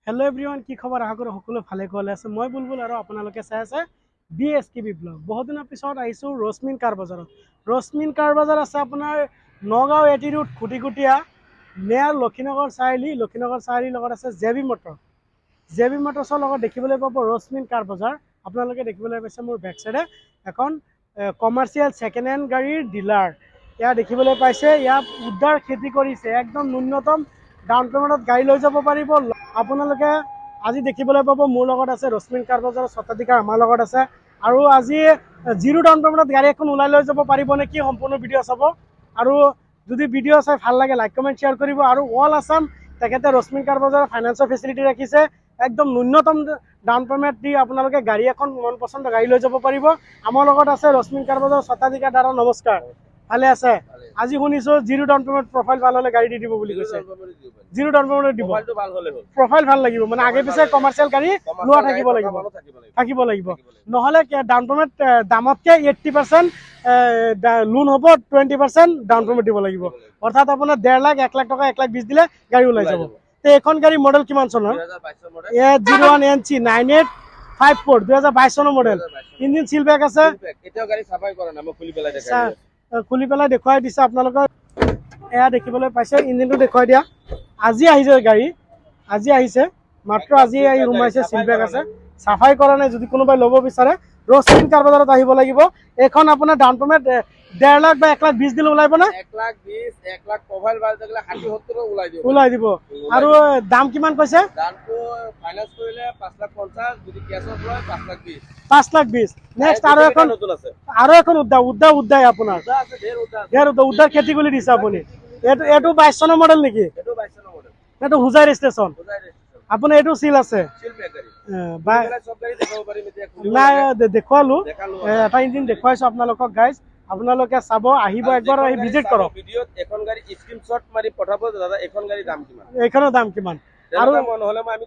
Hello' everyone, কি খবৰ? আশা কৰোঁ সকলো ভালে কুশলে আছে। মই বুলবুল আৰু আপোনালোকে চাই আছে BSKB ব্লগ। বহুত দিনৰ পিছত আহিছোঁ ৰশ্মিন কাৰ বজাৰত। ৰশ্মিন কাৰ বজাৰ আছে আপোনাৰ নগাঁও এটি ৰোড খুটিকুটীয়া নেয়াৰ লক্ষীনগৰ চাৰিআলিৰ লগত আছে JB মটৰ। JB মটৰ্ছৰ লগত দেখিবলৈ পাব ৰশ্মিন কাৰ বজাৰ। আপোনালোকে দেখিবলৈ পাইছে মোৰ বেক চাইডে এখন কমাৰ্চিয়েল ছেকেণ্ড হেণ্ড গাড়ীৰ ডিলাৰ। ইয়াত দেখিবলৈ পাইছে, ইয়াত উদ্ধাৰ খেতি কৰিছে, একদম ন্যূনতম ডাউন পেমেণ্টত গাড়ী লৈ যাব পাৰিব। আপোনালোকে আজি দেখিবলৈ পাব মোৰ লগত আছে ৰশ্মিন কাৰ বজাৰৰ স্বত্বাধিকাৰ আমাৰ লগত আছে। আৰু আজি জিৰ' ডাউন পেমেণ্টত গাড়ী এখন ওলাই লৈ যাব পাৰিব নেকি, সম্পূৰ্ণ ভিডিঅ' চাব। আৰু যদি ভিডিঅ' চাই ভাল লাগে লাইক কমেণ্ট শ্বেয়াৰ কৰিব। আৰু অল আছাম তেখেতে ৰশ্মিন কাৰ বজাৰৰ ফাইনেন্সৰ ফেচিলিটি ৰাখিছে। একদম ন্যূনতম ডাউন পেমেণ্ট দি আপোনালোকে গাড়ী এখন মন পচন্দ গাড়ী লৈ যাব পাৰিব। আমাৰ লগত আছে ৰশ্মিন কাৰ বজাৰৰ স্বত্বাধিকাৰ। দাদা নমস্কাৰ, ভালে আছে? আজি শুনিছোঁ জিৰ' ডাউন পেমেণ্ট প্ৰফাইল ভাল হ'লে গাড়ী দি দিব বুলি কৈছে। জিৰ' ডাউন পেমেণ্টত দিব, প্ৰফাইল ভাল লাগিব, মানে আগে পিছে কমাৰ্চিয়েল গাড়ী লোৱা থাকিব লাগিব। নহ'লে ডাউন পেমেণ্ট দামতকৈ 80% লোন হ'ব, 20% ডাউন পেমেণ্ট দিব লাগিব। অৰ্থাৎ আপোনাৰ 1.5 লাখ 1 লাখ টকা 1 লাখ 20 দিলে গাড়ী ওলাই যাব। তে এইখন গাড়ী মডেল কিমান চনৰ? 01 NC 9854 2022 চনৰ মডেল। ইঞ্জিন চিল বেক আছে, খুলি পেলাই দেখুৱাই দিছে আপোনালোকৰ। এয়া দেখিবলৈ পাইছে, ইঞ্জিনটো দেখুৱাই দিয়া। আজি আহিছে গাড়ী, আজি আহিছে, মাত্ৰ আজি আহি সোমাইছে, চিল বেক আছে, চাফাই কৰা নাই। যদি কোনোবাই ল'ব বিচাৰে ৰশ্মিন কাৰ বজাৰত আহিব লাগিব। এইখন আপোনাৰ ডাউন পেমেণ্ট 1.5 লাখ বা 1 লাখ 20 দিলে ওলাব নে? 1 লাখ 20, 1 লাখ প্ৰফাইল ভাল থাকিলে 60-70 ওলাই দিব। আৰু দাম কিমান কৈছে? দামটো ফাইনান্স কৰিলে 5 লাখ 50, যদি কেছত লয় 5 লাখ 20। 5 লাখ 20। নেক্সট আৰু এখন নতুন আছে, উদ্দাই আপোনাৰ উদ্দাৰ খেতি কৰি দিছে আপুনি। এইটো 22 চনৰ মডেল নেকি? এইটো 22 চনৰ মডেল, এইটো হুজাই ৰেজিষ্ট্ৰেশ্যন। আপোনাৰ এইটো চিল আছে? চিল বেক গাড়ী। সব গাড়ী দেখাব পাৰিম এতিয়া। নাই দেখুৱালো, এটা ইঞ্জিন দেখুৱাইছো আপোনালোকক। গাইজ আপোনালোকে চাব, আহিব একবাৰ, আহি ভিজিট কৰক। ভিডিঅ'ত এখন গাড়ী স্ক্ৰীনশ্বট মাৰি পঠাব, দাদা এখন গাড়ীৰ দাম কিমান, এইখনৰ দাম কিমান। আৰু নহ'লে আমি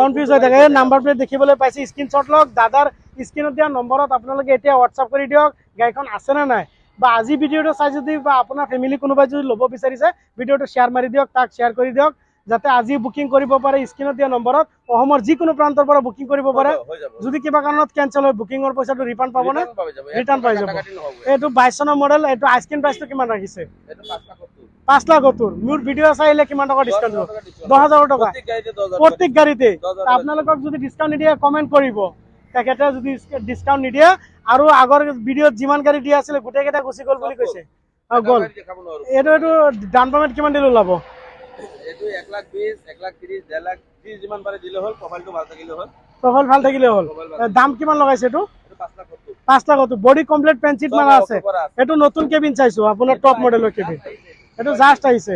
কনফিউজ হৈ থাকে। এই নাম্বাৰ প্লেট দেখিবলৈ পাইছে, স্ক্ৰীনশ্বট লওক। দাদাৰ স্ক্ৰীনত দিয়া নম্বৰত আপোনালোকে এতিয়া হোৱাটছআপ কৰি দিয়ক গাড়ীখন আছেনে নাই। বা আজি ভিডিঅ'টো চাই যদি বা আপোনাৰ ফেমিলি কোনোবাই যদি ল'ব বিচাৰিছে, ভিডিঅ'টো শ্বেয়াৰ মাৰি দিয়ক, তাক শ্বেয়াৰ কৰি দিয়ক, যাতে আজি বুকিং কৰিব পাৰে। স্ক্ৰীনত দিয়া নম্বৰত অসমৰ যিকোনো প্ৰান্তৰ পৰা বুকিং কৰিব পাৰে। যদি কিবা কাৰণত কেঞ্চেল হয়, বুকিঙৰ পইচাটো ৰিফাণ্ড পাব নে? ৰিটাৰ্ণ পাই যাব। এইটো 22 চনৰ মডেল। এইটো আইচক্ৰীম প্ৰাইচটো কিমান ৰাখিছে? 5 লাখ 70। মোৰ ভিডিঅ' চাই আহিলে কিমান টকা ডিছকাউণ্ট দিব? 10,000 টকা প্ৰত্যেক গাড়ীতে। আপোনালোকক যদি ডিছকাউণ্ট নিদিয়ে কমেণ্ট কৰিব। তেখেতে যদি ডিছকাউণ্ট নিদিয়ে, আৰু আগৰ ভিডিঅ'ত যিমান গাড়ী দিয়া আছিলে গোটেইকেইটা গুচি গ'ল বুলি কৈছে। গ'ল। এইটো ডাউন পেমেণ্ট কিমান দিলে ওলাব? এইটো 1 লাখ 20, 1 লাখ 30, 1.5 লাখ 30 যিমান পাৰে দিলে হ'ল। প্ৰফাইলটো ভাল থাকিলে হ'ল। প্ৰফাইল ভাল থাকিলে হ'ল। দাম কিমান লগাইছে এইটো? 5 লাখ 70। বডি কমপ্লিট পেঞ্চিট মাৰা আছে। এইটো নতুন কেবিন চাইছো, আপোনাৰ টপ মডেলৰ কেবিন। এইটো জাষ্ট আহিছে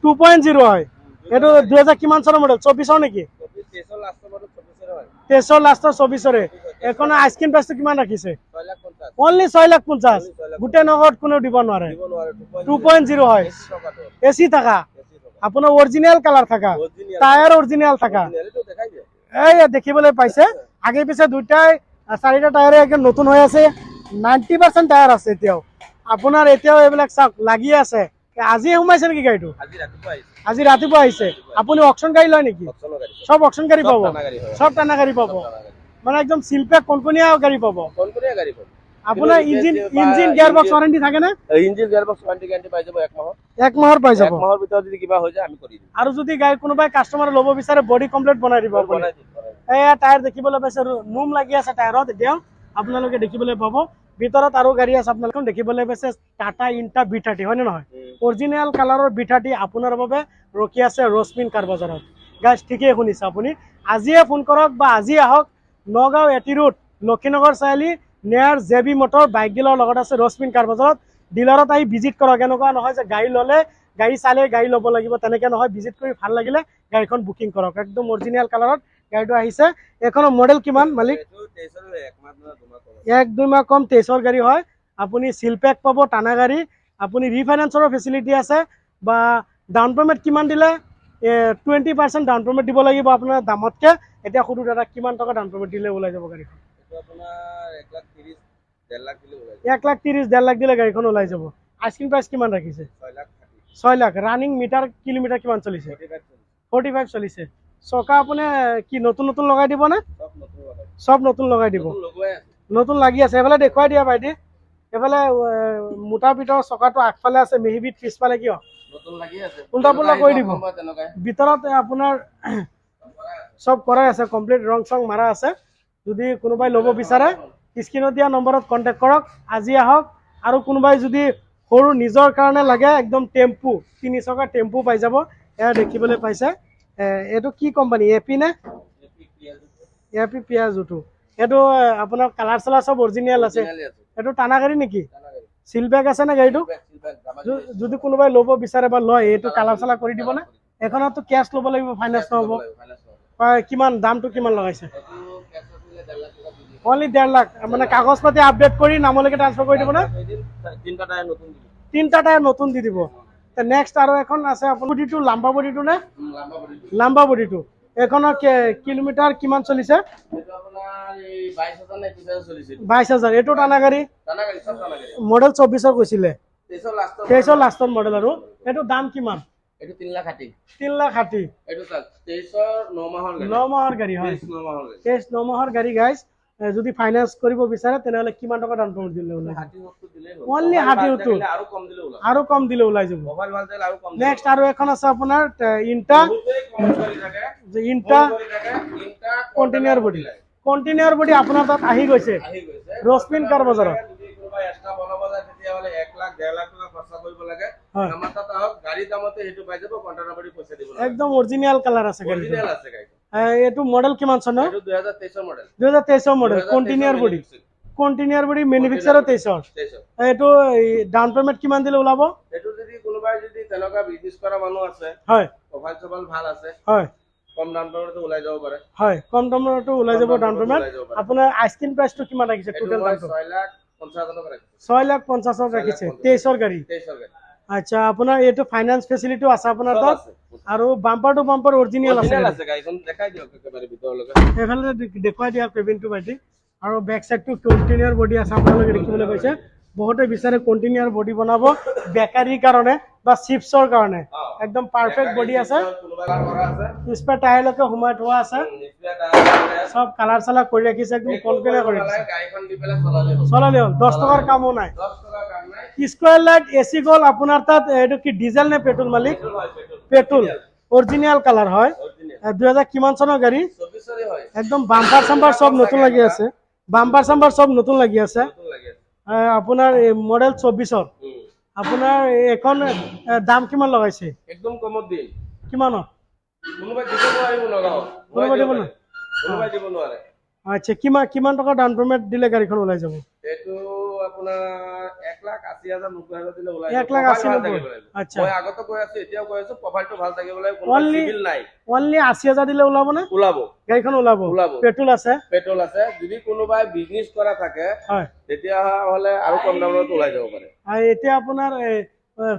2.0 হয়। এইটো 2000 কিমান চনৰ মডেল? 24 নেকি? 23 লাষ্টৰ 24। এখন আইচক্ৰীম প্ৰাইচটো কিমান ৰাখিছে? অনলি 6 লাখ 50। গোটেই নগদ কোনেও দিব নোৱাৰে। 2.0 হয়, এচি থাকা, আপোনাৰ অৰিজিনেল কালাৰ থাকা, টায়াৰ অৰিজিনেল থাকা। এই দেখিবলৈ পাইছে, আগে পিছে দুটাই 4টা টায়াৰে একদম নতুন হৈ আছে। 90% টায়াৰ আছে এতিয়াও। আপোনাৰ এতিয়াও এইবিলাক চাওক লাগি আছে। আজি সোমাইছে নেকি গাড়ীটো? আজি ৰাতিপুৱা আহিছে। আপুনি অকশ্যন গাড়ী লয় নেকি? সব অকশ্যন গাড়ী পাব, সব টানা গাড়ী পাব, মানে একদম চিলপেক কনকনীয়া গাড়ী পাব। আপোনাৰ ইঞ্জিন গিয়াৰ বক্স ৱাৰেণ্টি থাকে নে? Engine gear box warranty guarantee পাই যাব 1 মাহৰ। 1 মাহৰ পাই যাব। 1 মাহৰ ভিতৰত যদি কিবা হৈ যায় আমি কৰি দিম। আৰু যদি গাড়ী কোনোবাই কাষ্টমাৰ ল'ব বিচাৰে বডি কমপ্লিট বনাই দিব আপুনি। এয়া টায়াৰ দেখিবলৈ পাইছে, নোম লাগি আছে টায়াৰত। এতিয়া আপোনালোকে দেখিবলৈ পাব ভিতৰত আৰু গাড়ী আছে। আপোনালোকে দেখিবলৈ পাইছে টাটা ইণ্টা B30, হয়নে নহয়? অৰিজিনেল কালাৰৰ B30 আপোনাৰ বাবে ৰখি আছে ৰশ্মিন কাৰ বজাৰত। গাইজ ঠিকেই শুনিছে আপুনি। আজিয়ে ফোন কৰক বা আজি আহক নগাঁও এটি ৰোড লক্ষীনগৰ চাৰিআলি নেয়াৰ JB মটৰ বাইক ডিলাৰৰ লগত আছে ৰশ্মিন কাৰ বজাৰত। ডিলাৰত আহি ভিজিট কৰক। এনেকুৱা নহয় যে গাড়ী ল'লে, গাড়ী চালে গাড়ী ল'ব লাগিব, তেনেকৈ নহয়। ভিজিট কৰি ভাল লাগিলে গাড়ীখন বুকিং কৰক। একদম অৰিজিনেল কালাৰত গাড়ীটো আহিছে। এইখনৰ মডেল কিমান মালিক? 1-2 মাহ কম 23ৰ গাড়ী হয়। আপুনি চিলপেক পাব, টানা গাড়ী। আপুনি ৰিফাইনেন্সৰো ফেচিলিটি আছে। বা ডাউন পেমেণ্ট কিমান দিলে? 20% ডাউন পেমেণ্ট দিব লাগিব আপোনাৰ দামতকৈ। এতিয়া সুধো দাদা, কিমান টকা ডাউন পেমেণ্ট দিলে ওলাই যাব গাড়ীখন? 1 লাখ 30, 1.5 লাখ দিলে ওলাই যাব। 1 লাখ 30, 1.5 লাখ দিলে গাড়ীখন ওলাই যাব। আইচক্ৰীম প্ৰাইচ কিমান ৰাখিছে? 6 lakh 30। 6 lakh. Running meter kilometre কিমান চলিছে? 45 চলিছে। চকা আপুনি কি নতুন নতুন লগাই দিব নে? সব নতুন লগাই চব নতুন লগাই দিব। নতুন লগোৱাই আছে নতুন লাগি আছে। এইফালে দেখুৱাই দিয়া ভাইটি। এইফালে মোটা পিতৰ চকাটো আগফালে আছে, মিহিবিত পিছফালে কিয় নতুন লাগি আছে উল্টা পুল্টা কৰি দিব। তেনেকুৱাই ভিতৰত আপোনাৰ চব কৰাই আছে, কমপ্লিট ৰং চং মাৰা আছে। যদি কোনোবাই ল'ব বিচাৰে স্ক্ৰীনত দিয়া নম্বৰত কণ্টেক্ট কৰক। আজি আহক। আৰু কোনোবাই যদি সৰু নিজৰ কাৰণে লাগে একদম টেম্পু 3 চকা টেম্পু পাই যাব। এয়া দেখিবলৈ পাইছে। এইটো কি কোম্পানী এপি নে? এপি পিয়াজুটো। এইটো আপোনাৰ কালাৰ চালাৰ চব অৰিজিনেল আছে। এইটো টানা গাড়ী নেকি? চিল বেগ আছে নে গাড়ীটো? যদি কোনোবাই ল'ব বিচাৰে বা লয় এইটো কালাৰ চালাৰ কৰি দিব নে? এখনতো কেছ ল'ব লাগিব, ফাইনেন্স নহ'ব। কিমান দামটো কিমান লগাইছে? অনলি 1.5 লাখ। মানে কাগজ পাতি আপডেট কৰি নামলৈকে ট্ৰান্সফাৰ কৰি দিব নে? তিনিটা টায়াৰ নতুন দি দিব। নেক্সট আৰু এখন আছে আপোনাৰ বডিটো লাম্বা বডিটো নে? লাম্বা বডিটো। এইখনৰ কিলোমিটাৰ কিমান চলিছে? 22,000। এইটো টানা গাড়ী মডেল 24 কৈছিলে। 23 লাষ্টৰ মডেল। আৰু এইটো দাম কিমান? 3,60,000। 9 মাহৰ গাড়ী হয়। 9 মাহৰ গাড়ী গাইজ। যদি ফাইনেন্স কৰিব বিচাৰে তেনেহ'লে কিমান টকা ডাউন পেমেণ্ট দিলে ওলাই? অনলি 60,000 আৰু কম দিলে ওলাই যাব। নেক্সট আৰু এখন আছে আপোনাৰ ইণ্টা কণ্টিনিউৰ বডি। কণ্টিনিউৰ বডি আপোনাৰ তাত আহি গৈছে ৰশ্মিন কাৰ বজাৰত। একদম অৰিজিনেল কালাৰ আছে গাড়ী। এইটো মডেল কিমান চনৰ? 2023 মডেল। কণ্টিনিউৰ বডি। কণ্টিনিউৰ বডি মেনুফেকচাৰৰ 23। এইটো ডাউন পেমেণ্ট কিমান দিলে ওলাব? এইটো যদি কোনোবাই যদি তেনেকুৱা বিজনেছ কৰা মানুহ আছে, হয় প্ৰফাইল চফাইল ভাল আছে, হয় কম দাম দৰতো ওলাই যাব পাৰে। হয় কম দামতো ওলাই যাব ডাউন পেমেণ্ট। আপোনাৰ আইস্কিন প্ৰাইচটো কিমান ৰাখিছে টোটেল দামটো? 6,50,000 টকা ৰাখিছে। 6,50,000 ৰাখিছে। 23 গাড়ী। আচ্ছা, আপোনাৰ এইটো ফাইনেন্স ফেচিলিটিও আছে আপোনাৰ তাত। আৰু বাম্পাৰ টু বাম্পাৰ অৰিজিনেল আছে গাড়ীখন দেখাই দিয়ক একেবাৰে ভিতৰলৈকে। এইফালে দেখুৱাই দিয়া কেবিনটো ভাইটি। আৰু বেক চাইডটো কণ্টিনিউৰ বডি আছে আপোনালোকে দেখিবলৈ পাইছে। বহুতে বিচাৰে কণ্টিনিউৰ বডি বনাব বেকাৰীৰ কাৰণে বা চিপছৰ কাৰণে। একদম পাৰফেক্ট বডি আছে। স্পেয়াৰ টায়াৰলৈকে সোমাই থোৱা আছে। চব কালাৰ চালাৰ কৰি ৰাখিছে, একদম কনফিডেন্ট কৰি ৰাখিছে। চলালে হ'ল। 10 টকাৰ কামো নাই। স্কোয়াৰ লাইট এচি গ'ল আপোনাৰ তাত। এইটো কি ডিজেল নে পেট্ৰল মালিক? পেট্ৰল। অৰিজিনেল কালাৰ হয়। 2000 কিমান চনৰ গাড়ী? একদম বাম্পাৰ চাম্পাৰ চব নতুন লাগি আছে। বাম্পাৰ চাম্পাৰ চব নতুন লাগি আছে। আপোনাৰ মডেল 24। আপোনাৰ এখন দাম কিমান লগাইছে? একদম কমত দিম। কিমানত? কোনোবাই দিব নোৱাৰিব নগাঁৱত। কোনোবাই দিব নোৱাৰে? কোনোবাই দিব নোৱাৰে। আচ্ছা, কিমান টকা ডাউন পেমেণ্ট দিলে গাড়ীখন ওলাই যাব? এইটো আপোনাৰ 1,80,000 90,000 দিলে ওলাই 1,80,000। আচ্ছা, মই আগতে কৈ আছো, এতিয়াও কৈ আছো, প্ৰফাইলটো ভাল থাকিব লাগে। অনলি 80,000 দিলে ওলাব নে? ওলাব। গাড়ীখন ওলাব। পেট্ৰল আছে? পেট্ৰল আছে। যদি কোনোবাই বিজনেছ কৰা থাকে হয় তেতিয়াহ'লে আৰু কম দামত ওলাই যাব পাৰে। আৰু এতিয়া আপোনাৰ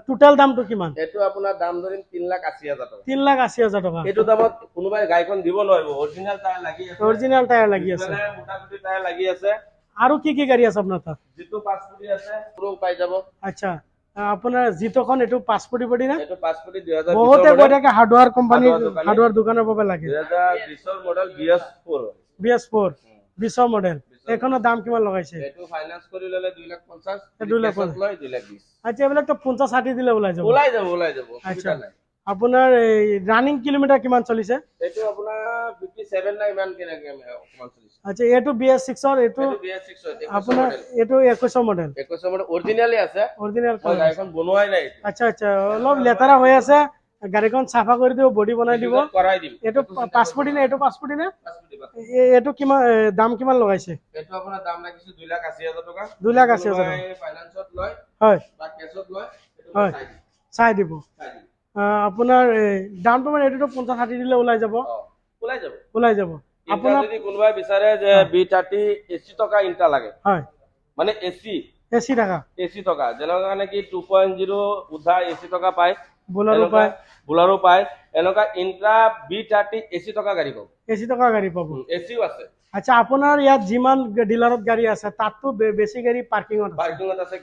টোটেল দামটো কিমান? এইটো আপোনাৰ দাম ধৰিম 3,80,000 টকা। 3,80,000 টকা। এইটো দামত কোনোবাই গাড়ীখন দিব নোৱাৰিব। অৰিজিনেল টায়াৰ লাগি আছে। অৰিজিনেল টায়াৰ লাগি আছে। মোটামুটি টায়াৰ লাগি আছে। আৰু কি গাড়ী আছে আপোনাৰ তাত? যিটো 5 ফুটি আছে পুৰো পাই যাব। আচ্ছা, আপোনাৰ জিতোখন এইটো 5 ফুটি বডি না? এইটো 5 ফুটি 2020 বহুতে কৈ থাকে হাৰ্ডৱেৰ কোম্পানী হাৰ্ডৱেৰ দোকানৰ বাবে লাগে। 2020 মডেল BS4। BS4 20 model. এখনৰ দাম কিমান লগাইছে? এইটো ফাইনান্স কৰি ল'লে 2,50,000। 2,50,000 লয় 2,20,000। আচ্ছা, এইবিলাক তো 50-60 দিলে ওলাই যাব। ওলাই যাব। আচ্ছা, আপোনাৰ ৰানিং কিলোমিটাৰ কিমান চলিছে? এইটো আপোনাৰ 57 না ইমান কেনেকে অকমান চলিছে। আচ্ছা, এইটো BS6 ৰ এইটো BS6 আপোনাৰ এইটো 21 মডেল। 21 মডেল অৰিজিনালি আছে। অৰিজিনেল গাড়ীখন বনোৱাই নাই। আচ্ছা, অলপ লেতেৰা হৈ আছে। গাড়ীখন চাফা কৰি দিব, বডি বনাই দিব। কৰাই দিম। এইটো 5 ফুটি নে? এইটো 5 ফুটি নে? এইটো কিমান দাম কিমান লগাইছে? এইটো আপোনাৰ দাম লাগিছে 2,80,000 টকা। 2,80,000 টকা। ফাইনান্সত লয় হয় বা কেছত লয় হয় চাই দিব। আপোনাৰ ডাউন পেমেণ্ট এইটো 50-60 দিলে ওলাই যাব। ওলাই যাব। আপোনাৰ যদি কোনোবাই বিচাৰে যে B30 AC টকা ইনটা লাগে, হয় মানে AC টকা যেনেকুৱা মানে কি 2.0 উধা AC টকা পায়, বুলাৰো পায় এনেকুৱা ইনটা B30 AC টকা গাড়ী পাব। AC টকা গাড়ী পাব। ACও আছে। আচ্ছা, আপোনাৰ ইয়াত যিমান ডিলাৰত গাড়ী আছে তাততো বেছি গাড়ী পাৰ্কিঙত আছে,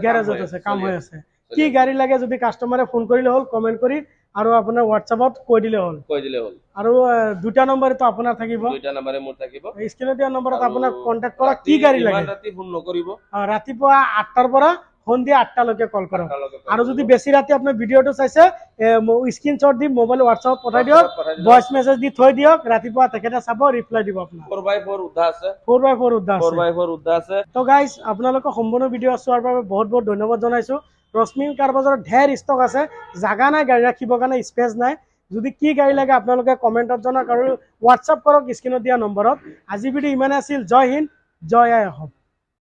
গ্যাৰেজত আছে, কাম হৈ আছে। কি গাড়ী লাগে যদি কাস্টমাৰে ফোন কৰিলে হ'ল, কমেন্ট কৰি আৰু আপোনাৰ হোৱাটছআপত কৈ দিলে হ'ল আৰু দুটা নম্বৰটো আপোনাৰ থাকিব দুটা নম্বৰে মোৰ থাকিব স্ক্ৰীনত দিয়া নম্বৰত আপোনাক কন্টাক্ট কৰা কি গাড়ী লাগে ৰাতি ফোন নকৰিব ৰাতিপুৱা 8টাৰ পৰা সন্ধিয়া 8টালৈকে কল কৰক আৰু যদি বেছি ৰাতি আপুনি ভিডিঅ'টো চাইছে স্ক্ৰীনশ্বট দি মোবাইল হোৱাটছআপত পঠাই দিয়ক ভয়েস মেছেজ দি থৈ দিয়ক ৰাতিপুৱা তেখেতে চাব ৰিপ্লাই দিব আপোনাক 4x4 উদ্ধা আছে 4x4 উদ্ধা আছে তো গাইজ আপোনালোকক সম্পূৰ্ণ ভিডিঅ' চোৱাৰ বাবে বহুত বহুত ধন্যবাদ জনাইছো ৰশ্মিন কাৰ বজাৰত ঢেৰ ষ্টক আছে জাগা নাই গাড়ী ৰাখিবৰ কাৰণে স্পেচ নাই যদি কি গাড়ী লাগে আপোনালোকে কমেণ্টত জনাওক আৰু হোৱাটছআপ কৰক স্ক্ৰীনত দিয়া নম্বৰত আজি ভিডিঅ' ইমানে আছিল জয় হিন্দ জয় আই অসম